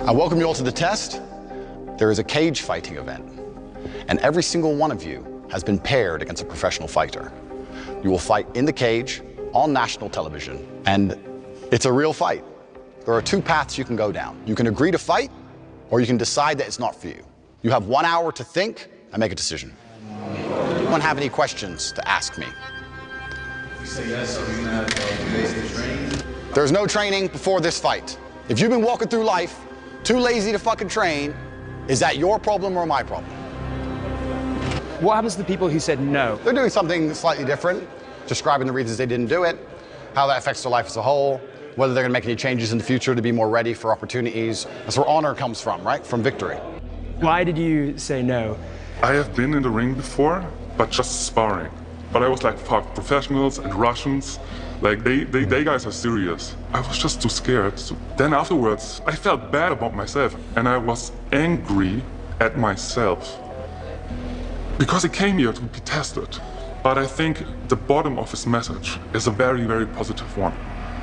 I welcome you all to the test. There is a cage fighting event, and every single one of you has been paired against a professional fighter. You will fight in the cage on national television, and it's a real fight. There are two paths you can go down. You can agree to fight, or you can decide that it's not for you. You have 1 hour to think and make a decision. Anyone have any questions to ask me? You say yes, so we're gonna have 2 days to train? There's no training before this fight. If you've been walking through life too lazy to fucking train, is that your problem or my problem? What happens to the people who said no? They're doing something slightly different, describing the reasons they didn't do it, how that affects their life as a whole, whether they're gonna make any changes in the future to be more ready for opportunities. That's where honor comes from, right? From victory. Why did you say no? I have been in the ring before, but just sparring. But I was like, fuck, professionals and Russians, like they guys are serious. I was just too scared. So then afterwards, I felt bad about myself and I was angry at myself because I came here to be tested. But I think the bottom of his message is a very, very positive one.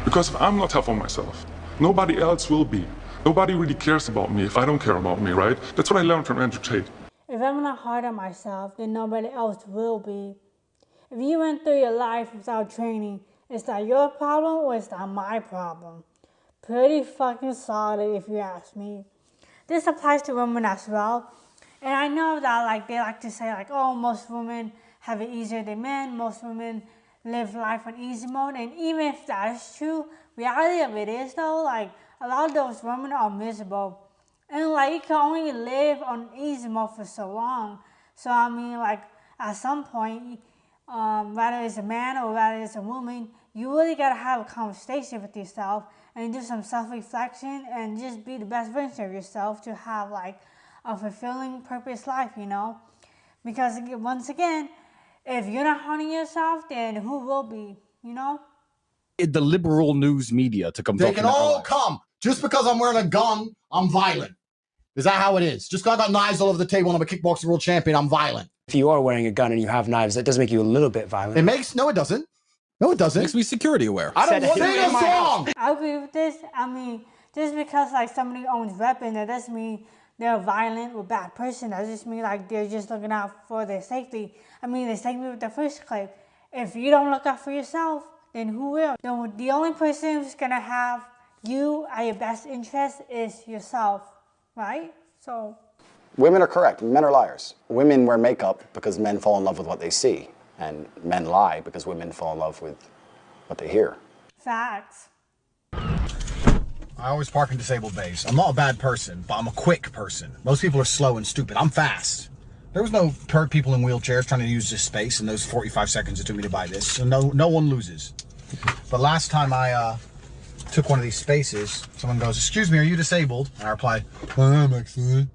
Because if I'm not tough on myself, nobody else will be. Nobody really cares about me if I don't care about me, right? That's what I learned from Andrew Tate. If I'm not hard on myself, then nobody else will be. If you went through your life without training, is that your problem or is that my problem? Pretty fucking solid if you ask me. This applies to women as well. And I know that like they like to say like, oh, most women have it easier than men. Most women live life on easy mode. And even if that is true, reality of it is though, like a lot of those women are miserable. And like you can only live on easy mode for so long. So I mean like at some point, whether it's a man or whether it's a woman, you really gotta have a conversation with yourself and do some self-reflection and just be the best version of yourself to have like a fulfilling purpose life, you know? Because once again, if you're not haunting yourself, then who will be, you know? The liberal news media to come. They can all come. Just because I'm wearing a gun, I'm violent. Is that how it is? Just because I got knives all over the table and I'm a kickboxing world champion, I'm violent. If you are wearing a gun and you have knives, that does make you a little bit violent. It makes, no it doesn't. No it doesn't. Makes me security aware. I don't want to sing a song. I agree with this. I mean, just because like somebody owns weapons, that doesn't mean they're a violent or bad person. That just means like they're just looking out for their safety. I mean, the same with the first clip. If you don't look out for yourself, then who will? The only person who's gonna have you at your best interest is yourself, right? So. Women are correct, men are liars. Women wear makeup because men fall in love with what they see, and men lie because women fall in love with what they hear. Facts. I always park in disabled bays. I'm not a bad person, but I'm a quick person. Most people are slow and stupid. I'm fast. There was no people in wheelchairs trying to use this space in those 45 seconds it took me to buy this, so no one loses. But last time I took one of these spaces, someone goes, "Excuse me, are you disabled?" And I replied, "I am actually."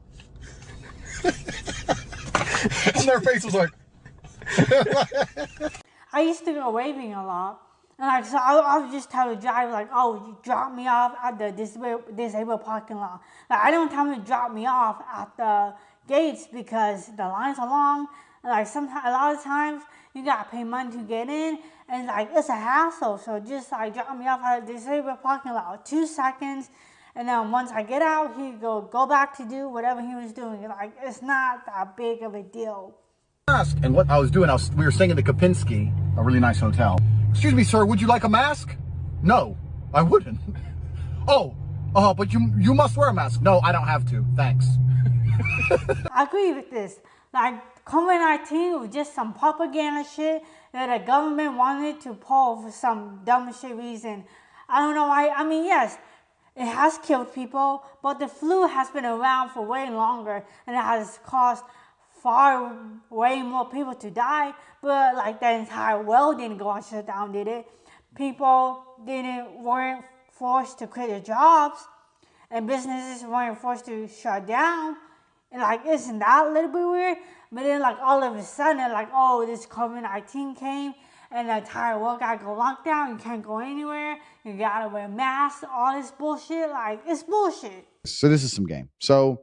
And their face was like. I used to go waving a lot. And like, so I would just tell the driver, like, oh, you drop me off at the disabled parking lot. Like, I don't tell him to drop me off at the gates because the lines are long. And like, sometimes, a lot of times, you gotta pay money to get in. And like, it's a hassle. So just like, drop me off at the disabled parking lot, 2 seconds. And then once I get out, he go back to do whatever he was doing. Like, it's not that big of a deal. And what I was doing, we were staying at the Kapinski, a really nice hotel. "Excuse me, sir, would you like a mask?" "No, I wouldn't." "Oh, but you must wear a mask." "No, I don't have to, thanks." I agree with this. Like, COVID-19 was just some propaganda shit that the government wanted to pull for some dumb shit reason. I don't know why. I mean, yes, it has killed people, but the flu has been around for way longer and it has caused way more people to die, but like the entire world didn't go on shutdown, did it? People weren't forced to quit their jobs, and businesses weren't forced to shut down. And like, isn't that a little bit weird? But then like all of a sudden, like, oh, this COVID-19 came, and the entire world got to go lockdown. You can't go anywhere. You gotta wear masks. All this bullshit. Like, it's bullshit. So this is some game. So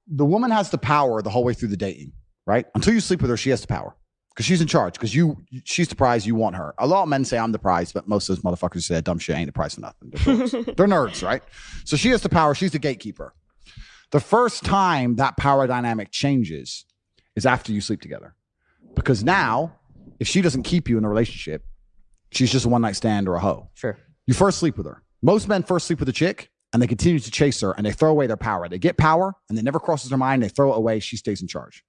the woman has the power the whole way through the dating, right? Until you sleep with her, she has the power. because she's in charge, because she's the prize, you want her. A lot of men say I'm the prize, but most of those motherfuckers say that dumb shit ain't the prize for nothing. They're nerds, right? So she has the power. She's the gatekeeper. The first time that power dynamic changes is after you sleep together. Because now, if she doesn't keep you in a relationship, she's just a one-night stand or a hoe. Sure. You first sleep with her. Most men first sleep with a chick, and they continue to chase her, and they throw away their power. They get power, and it never crosses their mind. They throw it away. She stays in charge.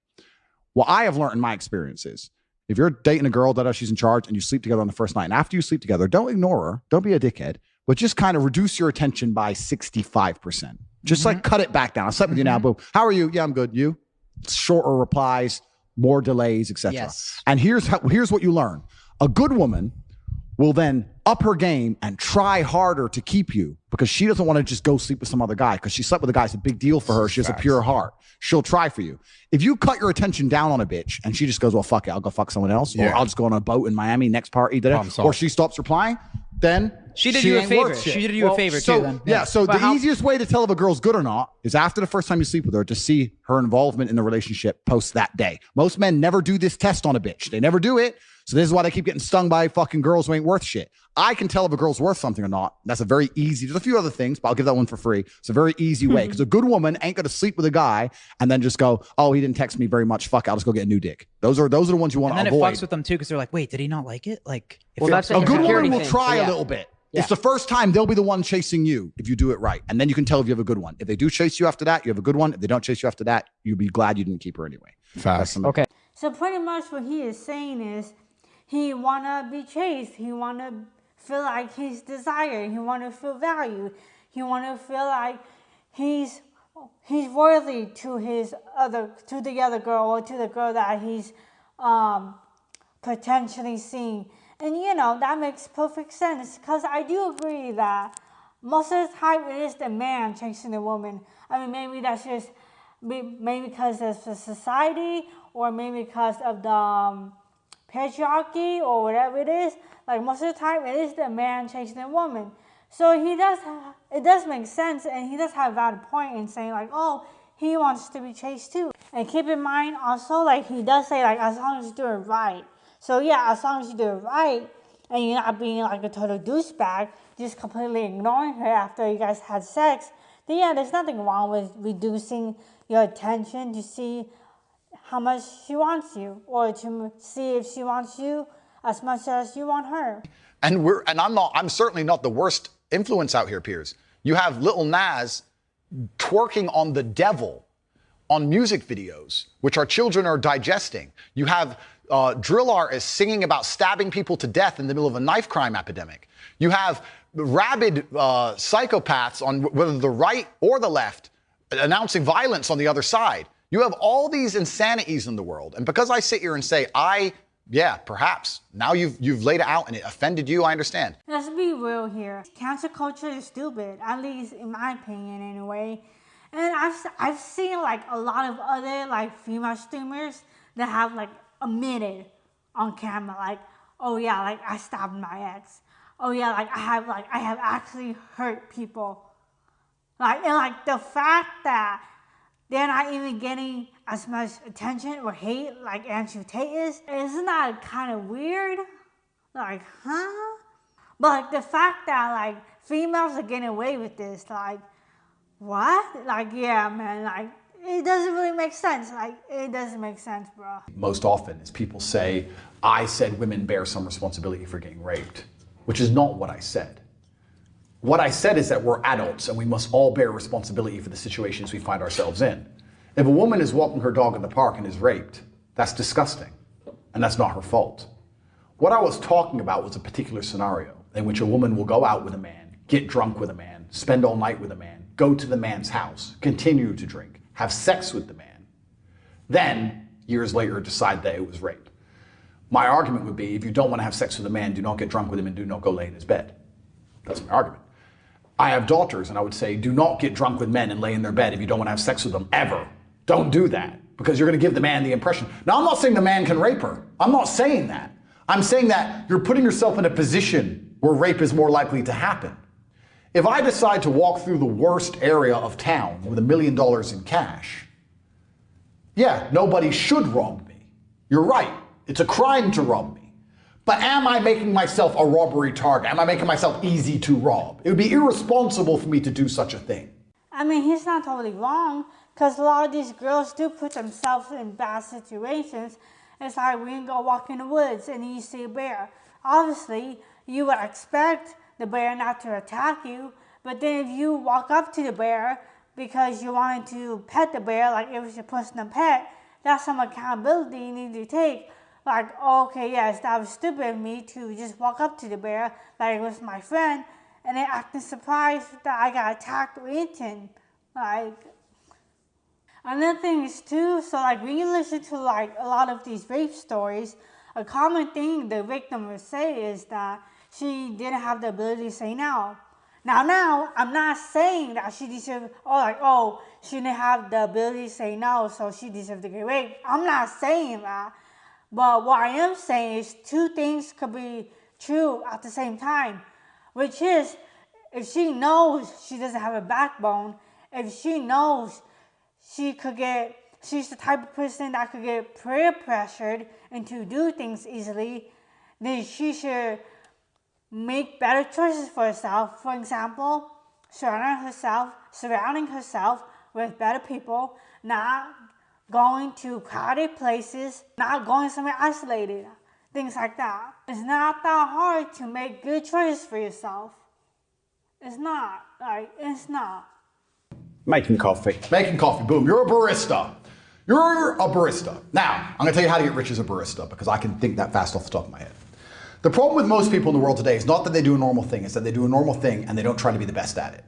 What I have learned in my experience is, if you're dating a girl that she's in charge and you sleep together on the first night, and after you sleep together, don't ignore her. Don't be a dickhead, but just kind of reduce your attention by 65%. Just like cut it back down. I slept with you now, boo. How are you? Yeah, I'm good. You? Shorter replies, more delays, etc. Yes. And here's what you learn. A good woman will then up her game and try harder to keep you because she doesn't want to just go sleep with some other guy because she slept with a guy. It's a big deal for her. She has a pure heart. She'll try for you. If you cut your attention down on a bitch and she just goes, well, fuck it, I'll go fuck someone else, or I'll just go on a boat in Miami, next party, or she stops replying, then she did you a favor. She did you a favor too then. Yeah, so the easiest way to tell if a girl's good or not is after the first time you sleep with her to see her involvement in the relationship post that day. Most men never do this test on a bitch. They never do it. So this is why they keep getting stung by fucking girls who ain't worth shit. I can tell if a girl's worth something or not. That's a very easy, there's a few other things, but I'll give that one for free. It's a very easy way because a good woman ain't going to sleep with a guy and then just go, oh, he didn't text me very much. Fuck, I'll just go get a new dick. Those are the ones you want to avoid. And then it fucks with them too because they're like, wait, did he not like it? Like, well, that's a good woman will thing. try a little bit. Yeah. It's the first time they'll be the one chasing you if you do it right. And then you can tell if you have a good one. If they do chase you after that, you have a good one. If they don't chase you after that, you'll be glad you didn't keep her anyway. Fast. Okay. So pretty much what he is saying is he want to be chased. He want to feel like he's desired. He want to feel valued. He want to feel like he's worthy to the other girl or to the girl that he's potentially seeing. And that makes perfect sense because I do agree that most of the time it is the man chasing the woman. I mean, maybe that's just maybe because of the society or maybe because of the patriarchy or whatever it is. Like most of the time it is the man chasing the woman. So it does make sense, and he does have a valid point in saying like, oh, he wants to be chased too. And keep in mind also, like he does say like, as long as you do it right. So yeah, as long as you do it right and you're not being like a total douchebag, just completely ignoring her after you guys had sex, then yeah, there's nothing wrong with reducing your attention to see how much she wants you or to see if she wants you as much as you want her. And I'm certainly not the worst influence out here, Piers. You have Lil Nas twerking on the devil on music videos, which our children are digesting. You have drill artists singing about stabbing people to death in the middle of a knife crime epidemic. You have rabid psychopaths on whether the right or the left announcing violence on the other side. You have all these insanities in the world. And because I sit here and say, perhaps. Now you've laid it out and it offended you, I understand. Let's be real here. Cancel culture is stupid, at least in my opinion anyway. And I've seen like a lot of other like female streamers that have like admitted on camera like, oh yeah, like I stabbed my ex. Oh yeah, like I have actually hurt people. Like, and like the fact that they're not even getting as much attention or hate like Andrew Tate isn't that kind of weird? Like, huh? But like the fact that like females are getting away with this, like, what? Like, yeah, man, like, it doesn't really make sense. Like, it doesn't make sense, bro. Most often is people say, I said women bear some responsibility for getting raped, which is not what I said. What I said is that we're adults and we must all bear responsibility for the situations we find ourselves in. If a woman is walking her dog in the park and is raped, that's disgusting, and that's not her fault. What I was talking about was a particular scenario in which a woman will go out with a man, get drunk with a man, spend all night with a man, go to the man's house, continue to drink, have sex with the man, then years later decide that it was rape. My argument would be, if you don't want to have sex with a man, do not get drunk with him and do not go lay in his bed. That's my argument. I have daughters, and I would say, do not get drunk with men and lay in their bed if you don't want to have sex with them, ever. Don't do that, because you're going to give the man the impression. Now, I'm not saying the man can rape her. I'm not saying that. I'm saying that you're putting yourself in a position where rape is more likely to happen. If I decide to walk through the worst area of town with $1 million in cash, yeah, nobody should rob me. You're right. It's a crime to rob me. But am I making myself a robbery target? Am I making myself easy to rob? It would be irresponsible for me to do such a thing. I mean, he's not totally wrong, because a lot of these girls do put themselves in bad situations. It's like when you go walk in the woods and you see a bear. Obviously, you would expect the bear not to attack you, but then if you walk up to the bear because you wanted to pet the bear, like it was your personal pet, that's some accountability you need to take. Like, okay, yes, that was stupid of me to just walk up to the bear like it was my friend and then acting surprised that I got attacked or eaten. Like, another thing is too, so like when you listen to like a lot of these rape stories, a common thing the victim would say is that she didn't have the ability to say no. Now, I'm not saying that she deserved, she didn't have the ability to say no, so she deserved to get raped. I'm not saying that. But what I am saying is two things could be true at the same time, which is if she knows she doesn't have a backbone, if she knows she's the type of person that could get peer pressured into do things easily, then she should make better choices for herself. For example, surrounding herself with better people, not going to crowded places, not going somewhere isolated, things like that. It's not that hard to make good choices for yourself. It's not. It's not. Making coffee. Making coffee, boom, you're a barista. You're a barista. Now, I'm gonna tell you how to get rich as a barista because I can think that fast off the top of my head. The problem with most people in the world today is not that they do a normal thing, it's that they do a normal thing and they don't try to be the best at it.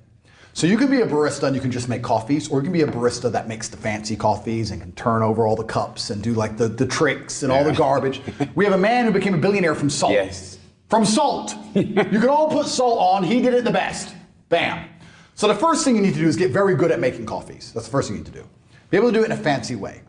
So you can be a barista and you can just make coffees, or you can be a barista that makes the fancy coffees and can turn over all the cups and do like the tricks and all the garbage. We have a man who became a billionaire from salt. Yes. From salt. You can all put salt on, he did it the best. Bam. So the first thing you need to do is get very good at making coffees. That's the first thing you need to do. Be able to do it in a fancy way.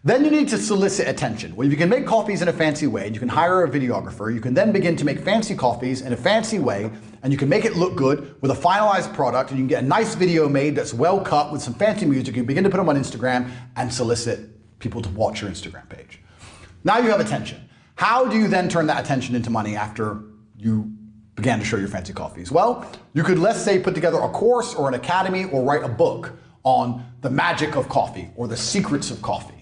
Then you need to solicit attention. Well, if you can make coffees in a fancy way, and you can hire a videographer, you can then begin to make fancy coffees in a fancy way, and you can make it look good with a finalized product, and you can get a nice video made that's well cut with some fancy music. You can begin to put them on Instagram and solicit people to watch your Instagram page. Now you have attention. How do you then turn that attention into money after you began to show your fancy coffees? Well, you could, let's say, put together a course or an academy or write a book on the magic of coffee or the secrets of coffee.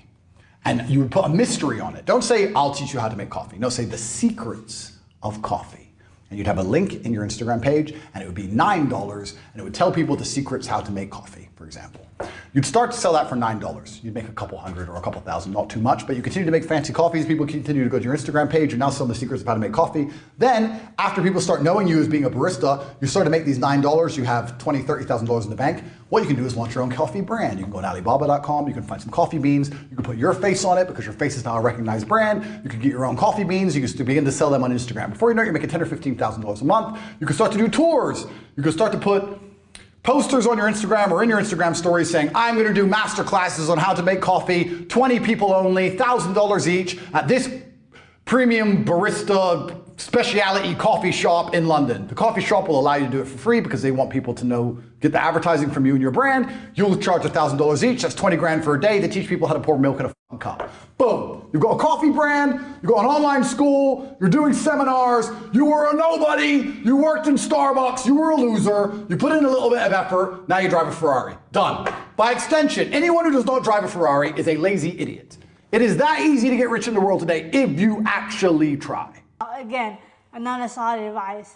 And you would put a mystery on it. Don't say, I'll teach you how to make coffee. No, say the secrets of coffee. And you'd have a link in your Instagram page, and it would be $9, and it would tell people the secrets how to make coffee, for example. You'd start to sell that for $9. You'd make a couple hundred or a couple thousand, not too much, but you continue to make fancy coffees. People continue to go to your Instagram page. You're now selling the secrets of how to make coffee. Then, after people start knowing you as being a barista, you start to make these $9. You have $20,000, $30,000 in the bank. What you can do is launch your own coffee brand. You can go to Alibaba.com. You can find some coffee beans. You can put your face on it because your face is now a recognized brand. You can get your own coffee beans. You can begin to sell them on Instagram. Before you know it, you're making $10,000 or $15,000 a month. You can start to do tours. You can start to put posters on your Instagram or in your Instagram stories saying, I'm going to do master classes on how to make coffee, 20 people only, $1,000 each at this premium barista specialty coffee shop in London. The coffee shop will allow you to do it for free because they want people to know, get the advertising from you and your brand. You'll charge $1,000 each. That's 20 grand for a day. They teach people how to pour milk in a fucking cup. Boom. You've got a coffee brand. You've got an online school. You're doing seminars. You were a nobody. You worked in Starbucks. You were a loser. You put in a little bit of effort. Now you drive a Ferrari. Done. By extension, anyone who does not drive a Ferrari is a lazy idiot. It is that easy to get rich in the world today if you actually try. Again, another solid advice.